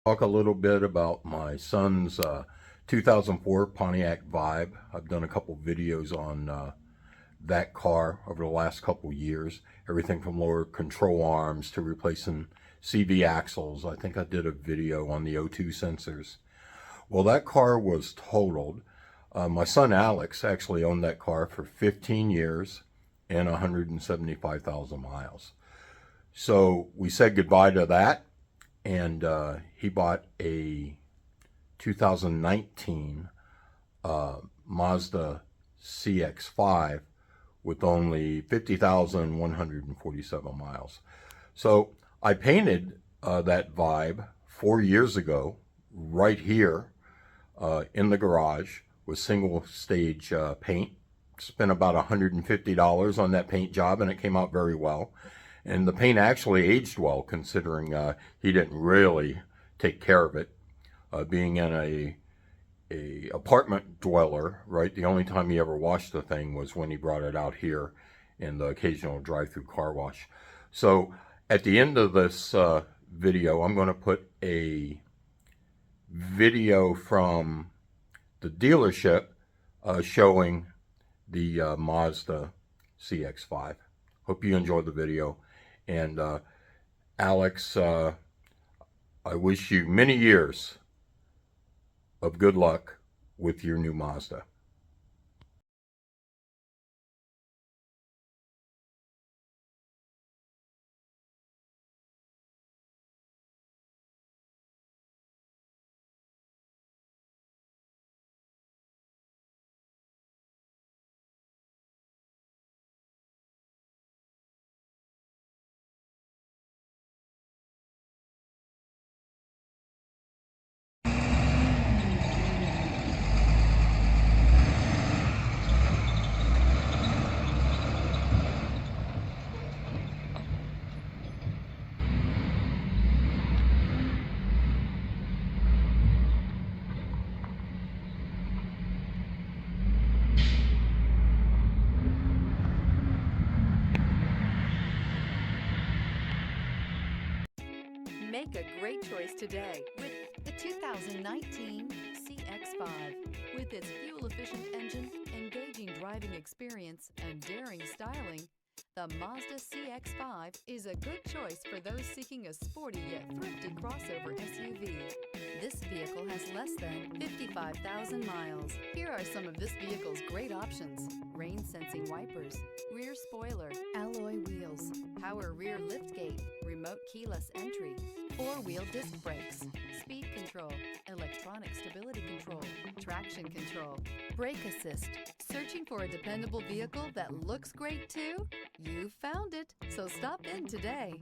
Talk a little bit about my son's 2004 Pontiac Vibe. I've done a couple videos on that car over the last couple years. Everything from lower control arms to replacing CV axles. I think I did a video on the O2 sensors. Well, that car was totaled. My son Alex actually owned that car for 15 years and 175,000 miles. So we said goodbye to that, and he bought a 2019 Mazda CX-5 with only 50,147 miles. So I painted that Vibe 4 years ago right here in the garage with single stage paint. Spent about $150 on that paint job, and it came out very well. And the paint actually aged well, considering he didn't really take care of it. Being in a apartment dweller, right? The only time he ever washed the thing was when he brought it out here in the occasional drive-through car wash. So at the end of this video, I'm going to put a video from the dealership showing the Mazda CX-5. Hope you enjoyed the video. And Alex, I wish you many years of good luck with your new Mazda. Make a great choice today with the 2019 CX-5. With its fuel-efficient engine, engaging driving experience, and daring styling, the Mazda CX-5 is a good choice for those seeking a sporty yet thrifty crossover SUV. This vehicle has less than 55,000 miles. Here are some of this vehicle's great options: rain-sensing wipers, rear spoiler, alloy wheels, power rear liftgate, remote keyless entry, four-wheel disc brakes, speed control, electronic stability control, traction control, brake assist. Searching for a dependable vehicle that looks great too? You found it, so stop in today.